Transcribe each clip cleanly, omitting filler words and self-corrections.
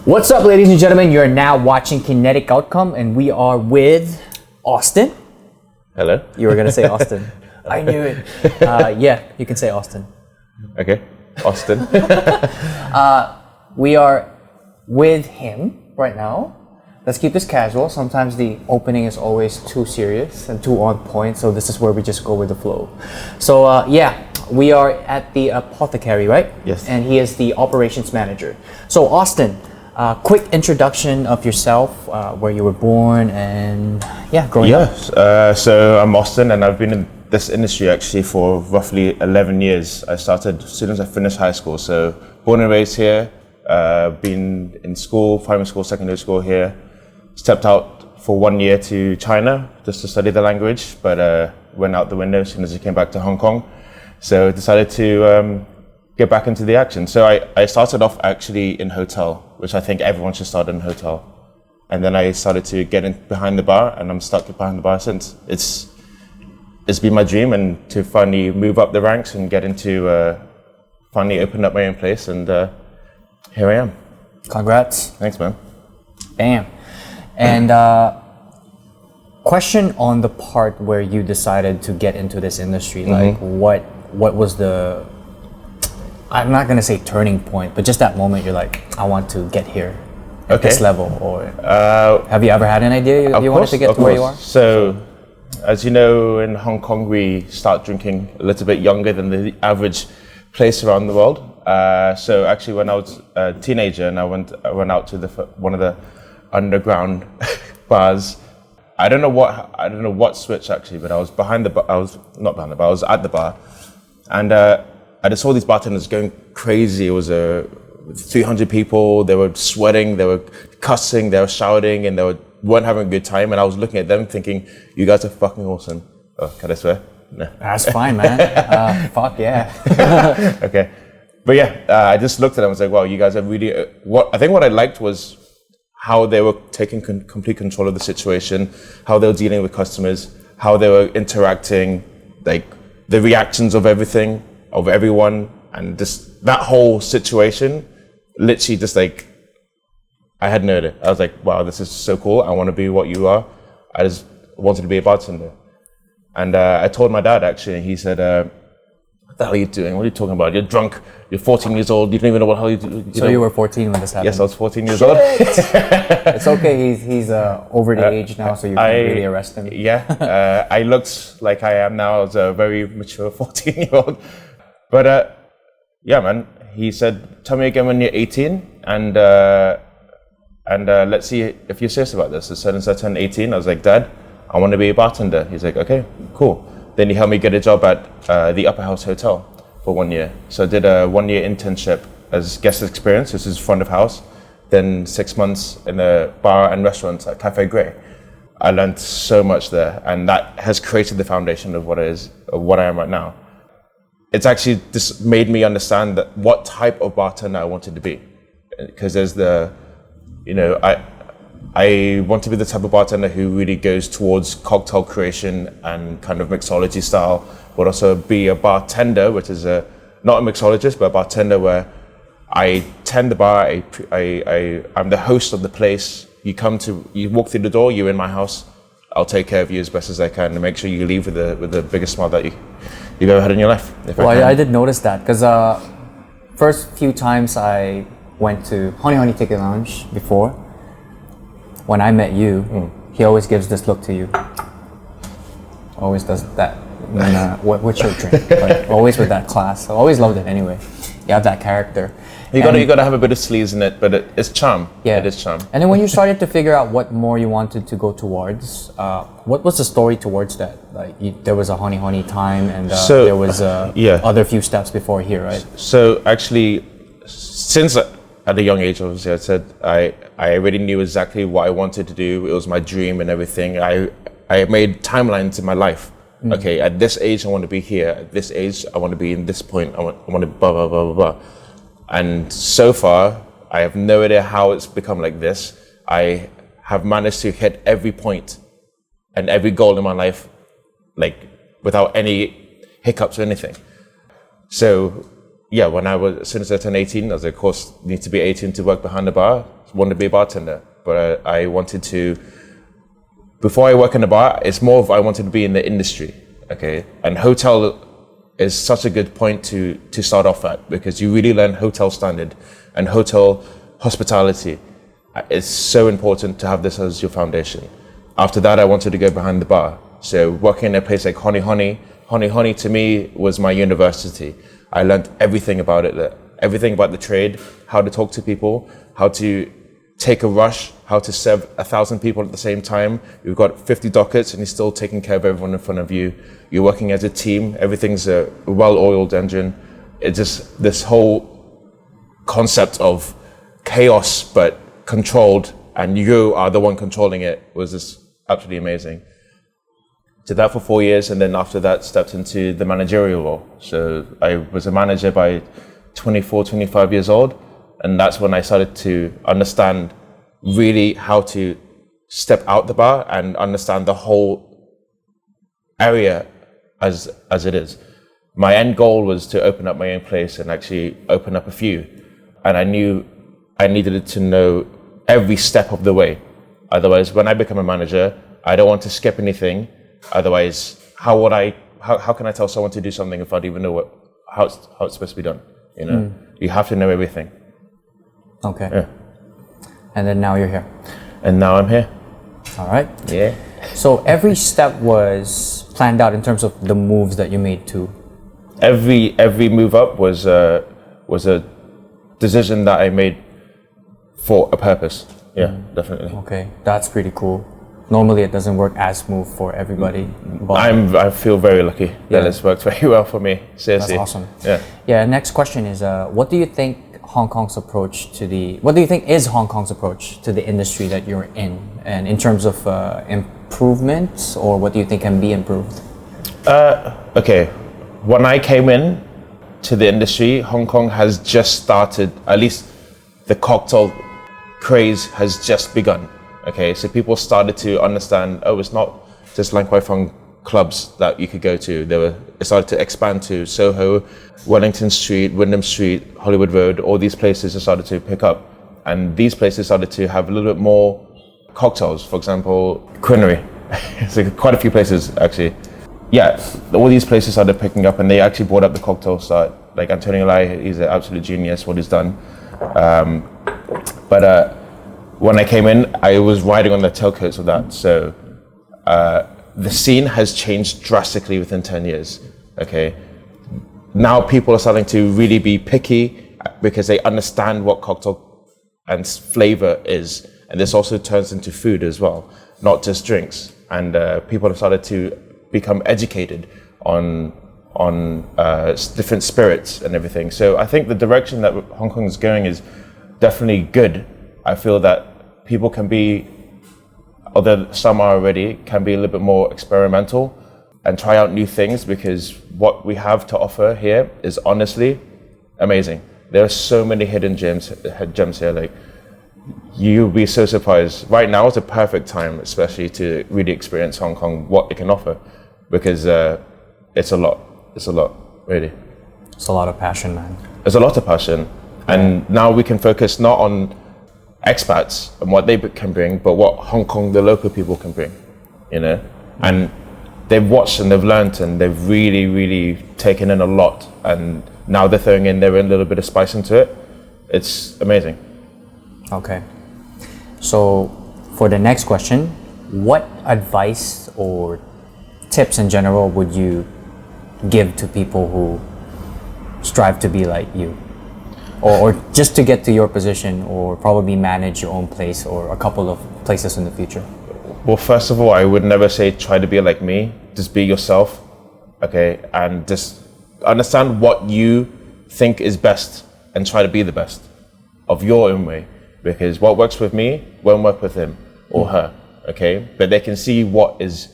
What's up, ladies and gentlemen? You're now watching Kinetic Outcome, and we are with Austin. Hello. You were gonna say Austin. I knew it. Yeah, you can say Austin. Okay, Austin. We are with him right now. Let's keep this casual. Sometimes the opening is always too serious and too on point, so this is where we just go with the flow. So yeah, we are at the Apothecary, right? Yes. And he is the operations manager. So Austin, quick introduction of yourself, where you were born, and yeah, growing up. Yes, so I'm Austin, and I've been in this industry actually for roughly 11 years. I started as soon as I finished high school, so born and raised here, been in school, primary school, secondary school here, stepped out for 1 year to China just to study the language, but went out the window as soon as I came back to Hong Kong. So decided to get back into the action. So I started off actually in hotel, which I think everyone should start in hotel. And then I started to get in behind the bar, and I'm stuck behind the bar since. It's been my dream, and to finally move up the ranks and get into, finally open up my own place, and here I am. Congrats. Thanks, man. Bam. And question on the part where you decided to get into this industry, like what was the, I'm not gonna say turning point, but just that moment you're like, I want to get here at this level, or have you ever had an idea you wanted to get to where you are? So, as you know, in Hong Kong, we start drinking a little bit younger than the average place around the world. So actually, when I was a teenager and I went out to one of the underground bars, I don't know what switch actually, but I was behind the bar. I was not behind the bar. I was at the bar, and I just saw these bartenders going crazy. It was 300 people. They were sweating. They were cussing. They were shouting, and weren't having a good time. And I was looking at them, thinking, "You guys are fucking awesome." Oh, can I swear? No. That's fine, man. Fuck yeah. Okay. But yeah, I just looked at them and was like, wow, you guys are really, I think what I liked was how they were taking complete control of the situation, how they were dealing with customers, how they were interacting, like the reactions of everything, of everyone, and just that whole situation, literally just like, I had no idea. I was like, wow, this is so cool. I want to be what you are. I just wanted to be a bartender. And I told my dad actually, and he said, what the hell are you doing? What are you talking about? You're drunk. You're 14 years old. You don't even know what the hell you do. So you were 14 when this happened? Yes, I was 14 years old. It's okay. He's over the age now, so you can't really arrest him. Yeah, I looked like I am now as a very mature 14-year-old. But yeah, man, he said, tell me again when you're 18, and let's see if you're serious about this. As soon as I turned 18, I was like, Dad, I want to be a bartender. He's like, okay, cool. Then he helped me get a job at the Upper House Hotel for 1 year. So I did a 1 year internship as guest experience. This is front of house. Then 6 months in a bar and restaurant at Cafe Grey. I learned so much there, and that has created the foundation of what I am right now. It's actually just made me understand that what type of bartender I wanted to be, because there's I want to be the type of bartender who really goes towards cocktail creation and kind of mixology style, but also be a bartender, which is not a mixologist, but a bartender where I tend the bar, I'm the host of the place. You walk through the door, you're in my house, I'll take care of you as best as I can and make sure you leave with the biggest smile that you've ever had in your life. Well, I did notice that, because first few times I went to Honey Ticket Lounge before, when I met you, he always gives this look to you. Always does that. What's your drink? But always with that class. I always loved it anyway. You have that character. You gotta have a bit of sleaze in it, but it's charm. Yeah, it is charm. And then when you started to figure out what more you wanted to go towards, what was the story towards that? Like there was a honey time, and there was other few steps before here, right? So actually, since at a young age, obviously, I said I already knew exactly what I wanted to do. It was my dream and everything. I made timelines in my life. Okay, at this age, I want to be here. At this age, I want to be in this point. I want to blah, blah, blah, blah, blah. And so far, I have no idea how it's become like this. I have managed to hit every point and every goal in my life, like without any hiccups or anything. So yeah, as soon as I turned 18, I was like, of course, you need to be 18 to work behind the bar. I wanted to be a bartender, but I wanted to, before I work in the bar, it's more of I wanted to be in the industry, okay? And hotel is such a good point to start off at, because you really learn hotel standard and hotel hospitality. It's so important to have this as your foundation. After that, I wanted to go behind the bar. So working in a place like 𝘼𝙪𝙨 to me was my university. I learned everything about it, everything about the trade, how to talk to people, how to take a rush, how to serve 1,000 people at the same time. You've got 50 dockets and you're still taking care of everyone in front of you. You're working as a team, everything's a well-oiled engine. It's just this whole concept of chaos but controlled, and you are the one controlling it, was just absolutely amazing. Did that for 4 years, and then after that stepped into the managerial role. So I was a manager by 24, 25 years old, and that's when I started to understand really how to step out the bar and understand the whole area as it is. My end goal was to open up my own place and actually open up a few, and I knew I needed to know every step of the way. Otherwise, when I become a manager, I don't want to skip anything. Otherwise, how can I tell someone to do something if I don't even know how it's supposed to be done? You know, you have to know everything. Okay. Yeah. And then now you're here. And now I'm here. All right. Yeah. So every step was planned out in terms of the moves that you made too. Every move up was a decision that I made for a purpose. Yeah, definitely. Okay, that's pretty cool. Normally it doesn't work as smooth for everybody. But I feel very lucky that it's worked very well for me. Seriously. That's awesome. Yeah. Yeah. Next question is, what do you think Hong Kong's approach to what do you think is Hong Kong's approach to the industry that you're in, and in terms of improvements, or what do you think can be improved? Okay, when I came in to the industry, Hong Kong has just started. At least the cocktail craze has just begun. Okay, so people started to understand, oh, it's not just Lang Kwai Fong clubs that you could go to. It started to expand to Soho, Wellington Street, Wyndham Street, Hollywood Road. All these places started to pick up, and these places started to have a little bit more cocktails. For example, Q&A. It's like quite a few places actually. Yeah, all these places started picking up, and they actually brought up the cocktail start. Like Antonio Lai, he's an absolute genius what he's done. But when I came in, I was riding on the tailcoats of that. So the scene has changed drastically within 10 years. Okay, now people are starting to really be picky because they understand what cocktail and flavor is, and this also turns into food as well, not just drinks. And people have started to become educated on different spirits and everything. So I think the direction that Hong Kong is going is definitely good. I feel that people can be, although some are already, can be a little bit more experimental and try out new things, because what we have to offer here is honestly amazing. There are so many hidden gems here. Like, you'll be so surprised. Right now is a perfect time, especially to really experience Hong Kong, what it can offer, because it's a lot, really. It's a lot of passion, man. There's a lot of passion. And now we can focus not on expats and what they can bring, but what Hong Kong, the local people can bring, you know? And they've watched and they've learned, and they've really, really taken in a lot. And now they're throwing in their own little bit of spice into it. It's amazing. Okay. So for the next question, what advice or tips in general would you give to people who strive to be like you? Or just to get to your position, or probably manage your own place or a couple of places in the future? Well, first of all, I would never say try to be like me. Just be yourself, okay? And just understand what you think is best and try to be the best of your own way. Because what works with me won't work with him or her, okay? But they can see what is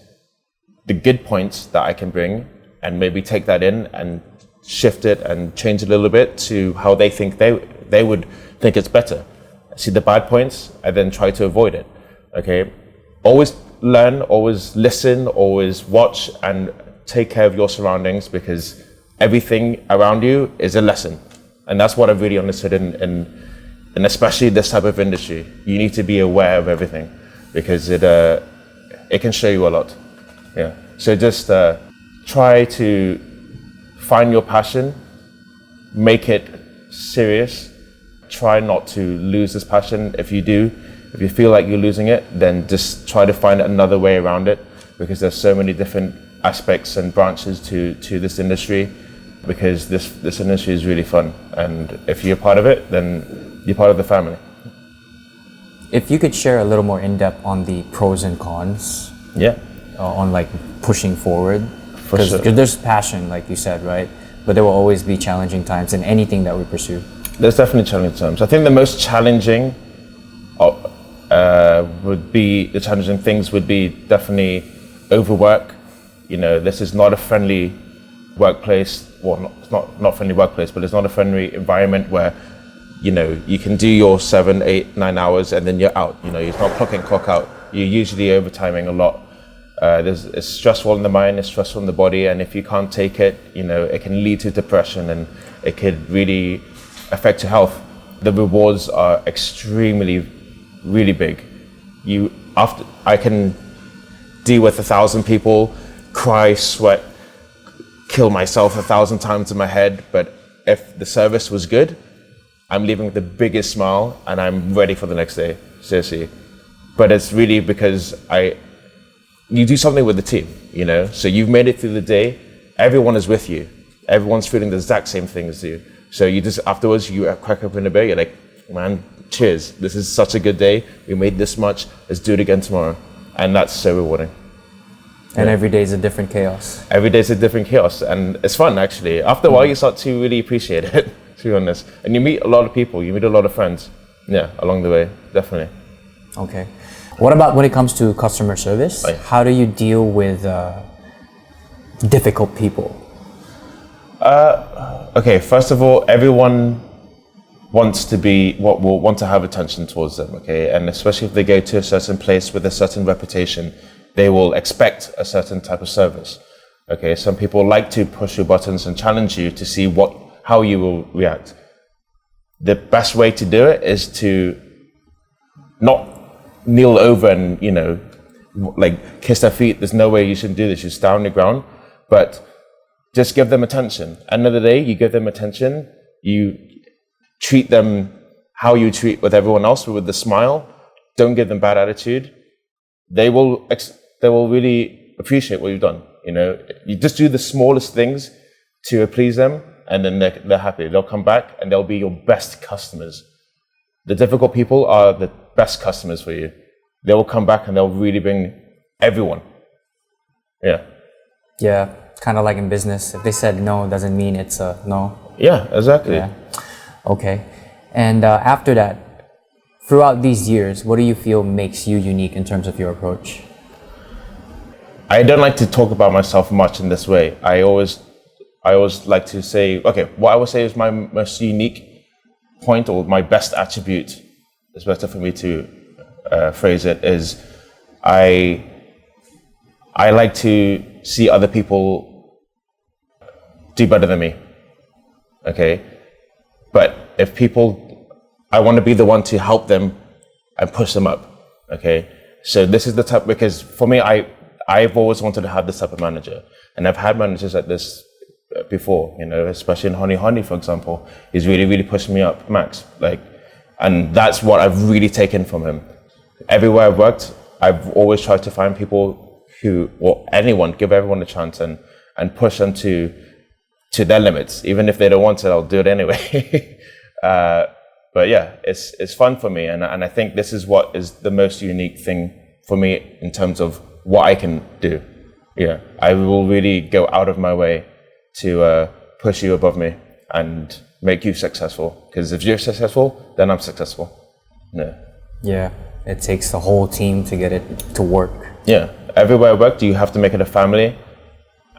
the good points that I can bring, and maybe take that in and shift it and change it a little bit to how they think they would think it's better. See the bad points and then try to avoid it, okay? Always learn, always listen, always watch, and take care of your surroundings, because everything around you is a lesson. And that's what I've really understood in especially this type of industry. You need to be aware of everything because it can show you a lot. Yeah. So just try to find your passion, make it serious. Try not to lose this passion. If you feel like you're losing it, then just try to find another way around it because there's so many different aspects and branches to this industry because this industry is really fun. And if you're part of it, then you're part of the family. If you could share a little more in depth on the pros and cons. Yeah. On like pushing forward. For sure. Because there's passion, like you said, right? But there will always be challenging times in anything that we pursue. There's definitely challenging times. I think the most challenging the challenging things would be definitely overwork. You know, this is not a friendly workplace. Well, it's not friendly workplace, but it's not a friendly environment where, you know, you can do your 7, 8, 9 hours and then you're out. You know, it's not clock in, clock out. You're usually overtiming a lot. It's stressful in the mind, it's stressful in the body, and if you can't take it, you know, it can lead to depression and it could really affect your health. The rewards are extremely, really big. I can deal with 1,000 people, cry, sweat, kill myself 1,000 times in my head, but if the service was good, I'm leaving with the biggest smile and I'm ready for the next day, seriously. But it's really because you do something with the team, you know? So you've made it through the day, everyone is with you. Everyone's feeling the exact same thing as you. So you just, afterwards, you crack open a beer, you're like, man, cheers. This is such a good day. We made this much, let's do it again tomorrow. And that's so rewarding. And every day is a different chaos. Every day is a different chaos, and it's fun, actually. After a while, you start to really appreciate it, to be honest. And you meet a lot of people, you meet a lot of friends, yeah, along the way, definitely. Okay. What about when it comes to customer service? How do you deal with difficult people? Okay, first of all, everyone wants to have attention towards them, okay? And especially if they go to a certain place with a certain reputation, they will expect a certain type of service, okay? Some people like to push your buttons and challenge you to see how you will react. The best way to do it is to not kneel over and, you know, like kiss their feet. There's no way you should do this. You stay on the ground, but just give them attention. End of the day, you give them attention. You treat them how you treat with everyone else, with a smile. Don't give them bad attitude. They will really appreciate what you've done. You know, you just do the smallest things to please them, and then they're happy. They'll come back and they'll be your best customers. The difficult people are the best customers for you. They will come back and they'll really bring everyone. Yeah. Yeah, kind of like in business. If they said no, doesn't mean it's a no. Yeah, exactly. Yeah. Okay. And after that, throughout these years, what do you feel makes you unique in terms of your approach? I don't like to talk about myself much in this way. I always like to say, okay, what I would say is my most unique point or my best attribute, it's better for me to phrase it, is I like to see other people do better than me, okay? But if I want to be the one to help them and push them up, okay? So this is the type, because for me, I've always wanted to have this type of manager, and I've had managers like this before, you know, especially in Honey, for example. He's really, really pushed me up, Max, and that's what I've really taken from him. Everywhere I've worked, I've always tried to find people give everyone a chance and push them to their limits. Even if they don't want it, I'll do it anyway. But yeah, it's fun for me, and I think this is what is the most unique thing for me in terms of what I can do. Yeah, I will really go out of my way to push you above me and make you successful. Because if you're successful, then I'm successful. Yeah. Yeah, it takes the whole team to get it to work. Yeah, everywhere I work, you have to make it a family.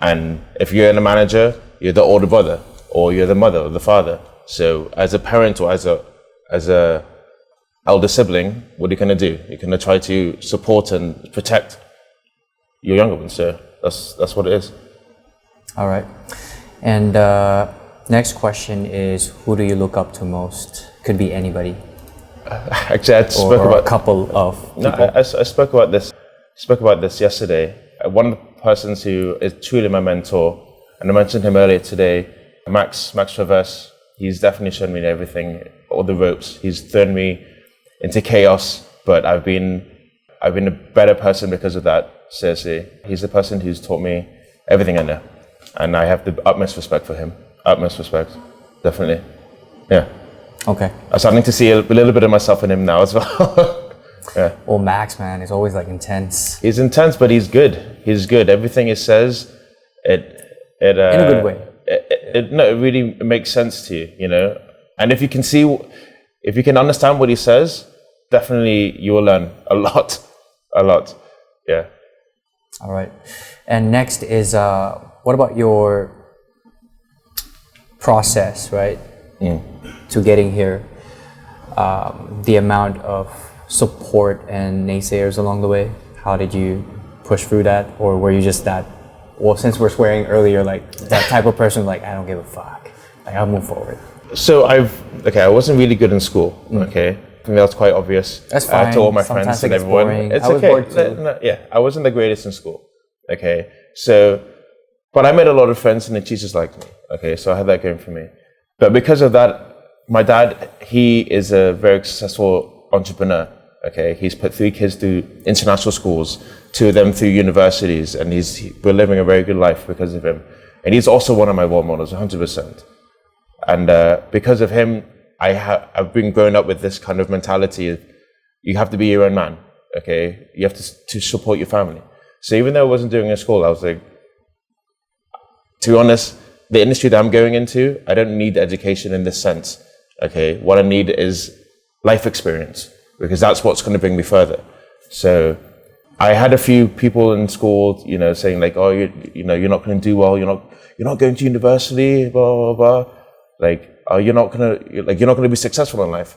And if you're a manager, you're the older brother, or you're the mother or the father. So as a parent or as a elder sibling, what are you going to do? You're going to try to support and protect your younger ones. So that's what it is. All right. And Next question is, who do you look up to most? Could be anybody. Actually, I spoke or about a couple of people. No, I spoke about this. Spoke about this yesterday. One of the persons who is truly my mentor, and I mentioned him earlier today, Max Traverse. He's definitely shown me everything, all the ropes. He's thrown me into chaos, but I've been a better person because of that. Seriously, he's the person who's taught me everything I know, and I have the utmost respect for him. Utmost respect, definitely. Yeah. Okay. I'm starting to see a little bit of myself in him now as well. Yeah. Well, Max, man, is always like intense. He's intense, but he's good. He's good. Everything he says, in a good way. It really makes sense to you, you know. And if you can understand what he says, definitely you will learn a lot. Yeah. All right. And next is, what about your process, right? To getting here, the amount of support and naysayers along the way. How did you push through that, or were you just that? Well, since we're swearing earlier, like that type of person, like I don't give a fuck. Like I'll move forward. So I wasn't really good in school. Okay, I think that's quite obvious. That's fine. To all my Sometimes friends and it gets everyone. boring. It's I was okay. bored too. Yeah, I wasn't the greatest in school. Okay, so, but I made a lot of friends and the teachers liked me. Okay, so I had that going for me. But because of that, my dad, he is a very successful entrepreneur. Okay, he's put 3 kids through international schools, 2 of them through universities, and we're living a very good life because of him. And he's also one of my role models, 100%. And because of him, I've been growing up with this kind of mentality of you have to be your own man. Okay, you have to support your family. So even though I wasn't doing it in school, I was like, to be honest, the industry that I'm going into, I don't need education in this sense. Okay, what I need is life experience, because that's what's going to bring me further. So I had a few people in school, you know, saying like, oh, you're not going to do well. You're not going to university, blah, blah, blah. Like, oh, you're not going to be successful in life.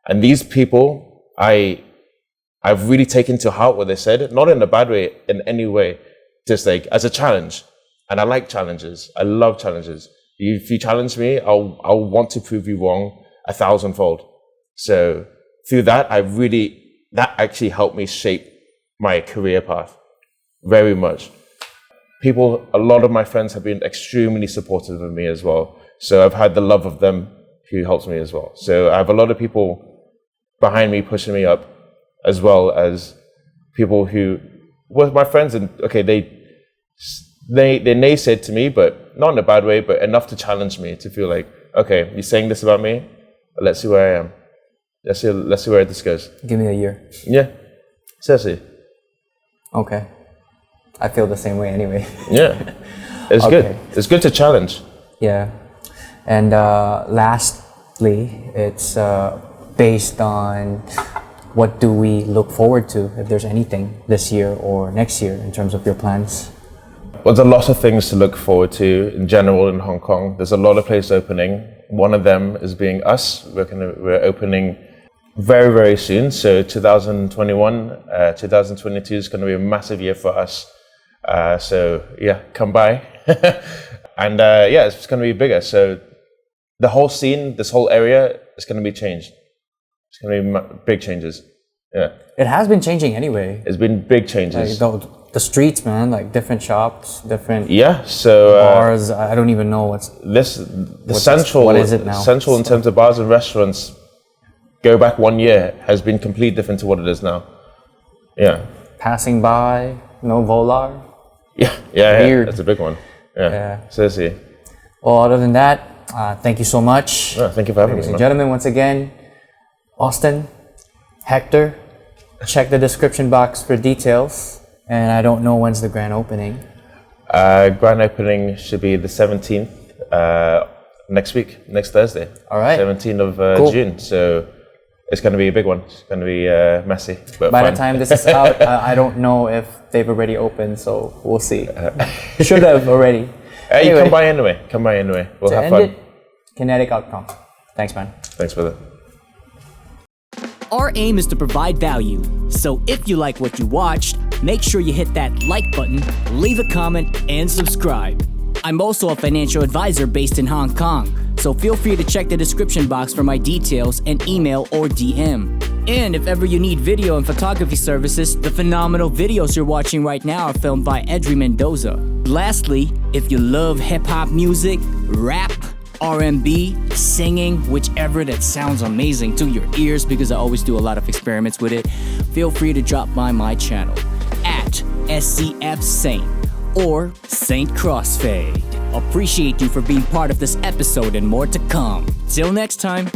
And these people, I've really taken to heart what they said, not in a bad way, in any way, just like as a challenge. And I like challenges. I love challenges. If you challenge me, I'll want to prove you wrong 1,000-fold. So through that, that actually helped me shape my career path very much. A lot of my friends have been extremely supportive of me as well. So I've had the love of them who helps me as well. So I have a lot of people behind me pushing me up, as well as people who were my friends, and okay, they naysayed to me, but not in a bad way, but enough to challenge me to feel like, okay, you're saying this about me, but let's see where I am. Let's see where this goes. Give me a year. Yeah, seriously. Okay. I feel the same way anyway. Yeah, it's okay. good. It's good to challenge. Yeah. And lastly, it's based on what do we look forward to, if there's anything this year or next year in terms of your plans? Well, there's a lot of things to look forward to in general in Hong Kong. There's a lot of places opening. One of them is being us. We're opening very, very soon. So 2021, 2022 is going to be a massive year for us. So yeah, come by. And yeah, it's going to be bigger. So the whole scene, this whole area is going to be changed. It's going to be big changes. Yeah. It has been changing anyway. It's been big changes. Like the streets, man, like different shops, different so bars. I don't even know what's central. What is it now? Central in terms of bars and restaurants, go back 1 year, has been completely different to what it is now. Yeah. Passing by, no volar. Yeah, Weird. that's a big one. Yeah. Seriously. Well, other than that, thank you so much. Yeah, thank you for having me. Ladies and gentlemen, once again, Austin, Hector, check the description box for details. And I don't know when's the grand opening. Grand opening should be the 17th, next week, next Thursday. All right. 17th of June. So it's going to be a big one. It's going to be messy, but by fun. the time this is out, I don't know if they've already opened, so we'll see. Should have already. Anyway, you come by anyway. We'll have fun. Kinetic outcome. Thanks, man. Thanks, brother. Our aim is to provide value, so if you like what you watched, make sure you hit that like button, leave a comment, and subscribe. I'm also a financial advisor based in Hong Kong, so feel free to check the description box for my details and email or DM. And if ever you need video and photography services, the phenomenal videos you're watching right now are filmed by 𝘼𝙪𝙩𝙑 Mendoza. Lastly, if you love hip-hop music, rap, R&B, singing, whichever that sounds amazing to your ears, because I always do a lot of experiments with it, feel free to drop by my channel at SCF Saint or Saint Crossfade. Appreciate you for being part of this episode and more to come. Till next time.